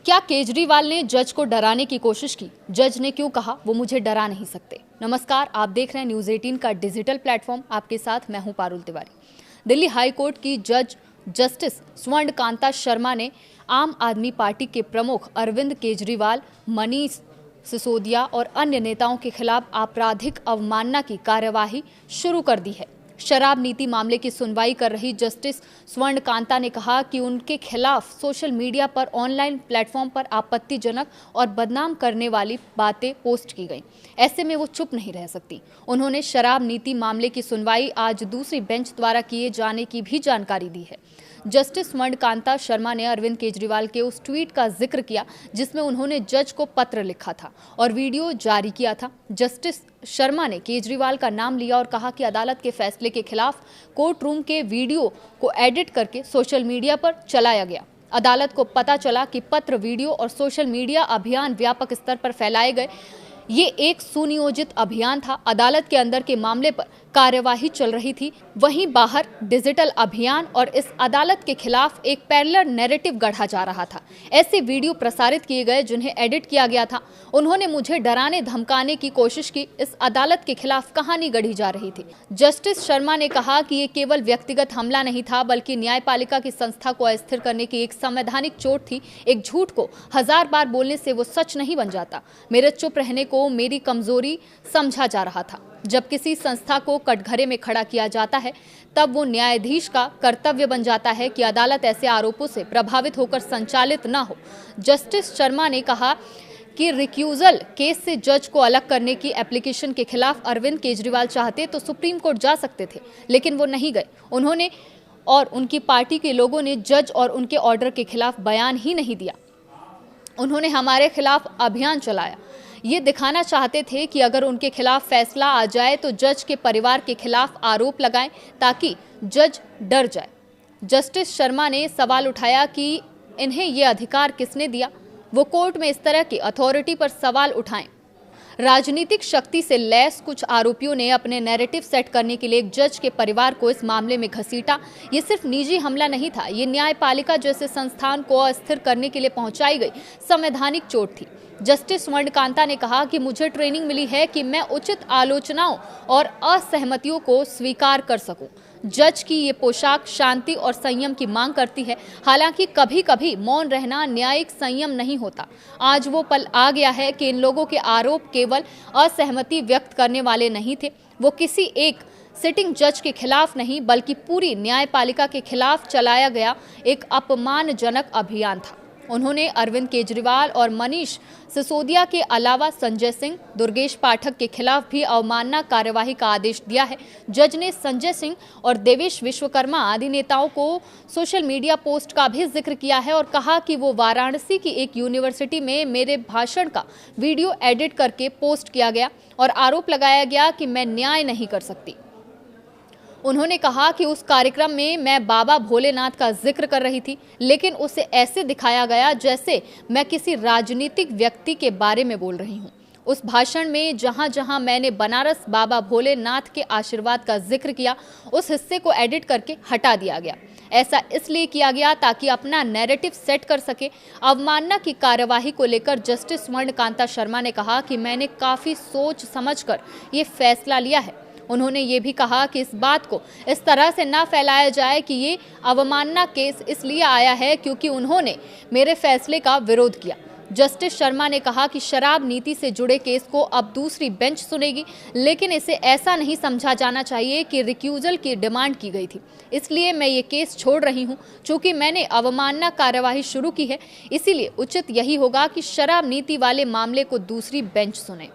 क्या केजरीवाल ने जज को डराने की कोशिश की? जज ने क्यों कहा वो मुझे डरा नहीं सकते? नमस्कार, आप देख रहे हैं न्यूज़ 18 का डिजिटल प्लेटफॉर्म। आपके साथ मैं हूं पारुल तिवारी। दिल्ली हाई कोर्ट की जज जस्टिस स्वर्णकांता शर्मा ने आम आदमी पार्टी के प्रमुख अरविंद केजरीवाल, मनीष सिसोदिया और अन्य नेताओं के खिलाफ आपराधिक अवमानना की कार्यवाही शुरू कर दी है। शराब नीति मामले की सुनवाई कर रही जस्टिस स्वर्णकांता ने कहा कि उनके खिलाफ सोशल मीडिया पर ऑनलाइन प्लेटफॉर्म पर आपत्तिजनक और बदनाम करने वाली बातें पोस्ट की गई। ऐसे में वो चुप नहीं रह सकती। उन्होंने शराब नीति मामले की सुनवाई आज दूसरी बेंच द्वारा किए जाने की भी जानकारी दी है। जस्टिस स्वर्णकांता शर्मा ने अरविंद केजरीवाल के उस ट्वीट का जिक्र किया जिसमें उन्होंने जज को पत्र लिखा था और वीडियो जारी किया था। जस्टिस शर्मा ने केजरीवाल का नाम लिया और कहा कि अदालत के फैसले के खिलाफ कोर्ट रूम के वीडियो को एडिट करके सोशल मीडिया पर चलाया गया। अदालत को पता चला कि पत्र, वीडियो और सोशल मीडिया अभियान व्यापक स्तर पर फैलाए गए। ये एक सुनियोजित अभियान था। अदालत के अंदर के मामले पर कार्यवाही चल रही थी, वहीं बाहर डिजिटल अभियान और इस अदालत के खिलाफ एक पैरेलल नैरेटिव गढ़ा जा रहा था। ऐसे वीडियो प्रसारित किए गए जिन्हें एडिट किया गया था। उन्होंने मुझे डराने धमकाने की कोशिश की। इस अदालत के खिलाफ कहानी गढ़ी जा रही थी। जस्टिस शर्मा ने कहा कि ये केवल व्यक्तिगत हमला नहीं था, बल्कि न्यायपालिका की संस्था को अस्थिर करने की एक संवैधानिक चोट थी। एक झूठ को 1000 बार बोलने से वो सच नहीं बन जाता। मेरे चुप रहने को मेरी कमजोरी समझा जा रहा था। जब किसी संस्था को कटघरे में खड़ा किया जाता है, तब वो न्यायाधीश का कर्तव्य बन जाता है कि अदालत ऐसे आरोपों से प्रभावित होकर संचालित न हो। जस्टिस शर्मा ने कहा कि रिक्यूजल केस से जज को अलग करने की एप्लीकेशन के खिलाफ अरविंद केजरीवाल चाहते तो सुप्रीम कोर्ट जा सकते थे, लेकिन वो नहीं गए। उन्होंने और उनकी पार्टी के लोगों ने जज और उनके ऑर्डर के खिलाफ बयान ही नहीं दिया। उन्होंने हमारे खिलाफ अभियान चलाया। ये दिखाना चाहते थे कि अगर उनके खिलाफ फैसला आ जाए तो जज के परिवार के खिलाफ आरोप लगाएं ताकि जज डर जाए। जस्टिस शर्मा ने सवाल उठाया कि इन्हें ये अधिकार किसने दिया? वो कोर्ट में इस तरह की अथॉरिटी पर सवाल उठाएं। राजनीतिक शक्ति से लैस कुछ आरोपियों ने अपने नैरेटिव सेट करने के लिए एक जज के परिवार को इस मामले में घसीटा। ये सिर्फ निजी हमला नहीं था, ये न्यायपालिका जैसे संस्थान को अस्थिर करने के लिए पहुंचाई गई संवैधानिक चोट थी। जस्टिस स्वर्णकांता ने कहा कि मुझे ट्रेनिंग मिली है कि मैं उचित आलोचनाओं और असहमतियों को स्वीकार कर सकूं। जज की ये पोशाक शांति और संयम की मांग करती है। हालांकि कभी कभी मौन रहना न्यायिक संयम नहीं होता। आज वो पल आ गया है कि इन लोगों के आरोप केवल असहमति व्यक्त करने वाले नहीं थे। वो किसी एक सिटिंग जज के खिलाफ नहीं, बल्कि पूरी न्यायपालिका के खिलाफ चलाया गया एक अपमानजनक अभियान था। उन्होंने अरविंद केजरीवाल और मनीष सिसोदिया के अलावा संजय सिंह, दुर्गेश पाठक के खिलाफ भी अवमानना कार्यवाही का आदेश दिया है। जज ने संजय सिंह और देवेश विश्वकर्मा आदि नेताओं को सोशल मीडिया पोस्ट का भी जिक्र किया है और कहा कि वो वाराणसी की एक यूनिवर्सिटी में मेरे भाषण का वीडियो एडिट करके पोस्ट किया गया और आरोप लगाया गया कि मैं न्याय नहीं कर सकती। उन्होंने कहा कि उस कार्यक्रम में मैं बाबा भोलेनाथ का जिक्र कर रही थी, लेकिन उसे ऐसे दिखाया गया जैसे मैं किसी राजनीतिक व्यक्ति के बारे में बोल रही हूँ। उस भाषण में जहाँ जहाँ मैंने बनारस बाबा भोलेनाथ के आशीर्वाद का जिक्र किया, उस हिस्से को एडिट करके हटा दिया गया। ऐसा इसलिए किया गया ताकि अपना नैरेटिव सेट कर सके। अवमानना की कार्यवाही को लेकर जस्टिस स्वर्णकांता शर्मा ने कहा कि मैंने काफ़ी सोच समझकर ये फैसला लिया है। उन्होंने ये भी कहा कि इस बात को इस तरह से ना फैलाया जाए कि ये अवमानना केस इसलिए आया है क्योंकि उन्होंने मेरे फैसले का विरोध किया। जस्टिस शर्मा ने कहा कि शराब नीति से जुड़े केस को अब दूसरी बेंच सुनेगी, लेकिन इसे ऐसा नहीं समझा जाना चाहिए कि रिक्यूजल की डिमांड की गई थी, इसलिए मैं ये केस छोड़ रही हूँ। चूंकि मैंने अवमानना कार्यवाही शुरू की है, इसीलिए उचित यही होगा कि शराब नीति वाले मामले को दूसरी बेंच सुने।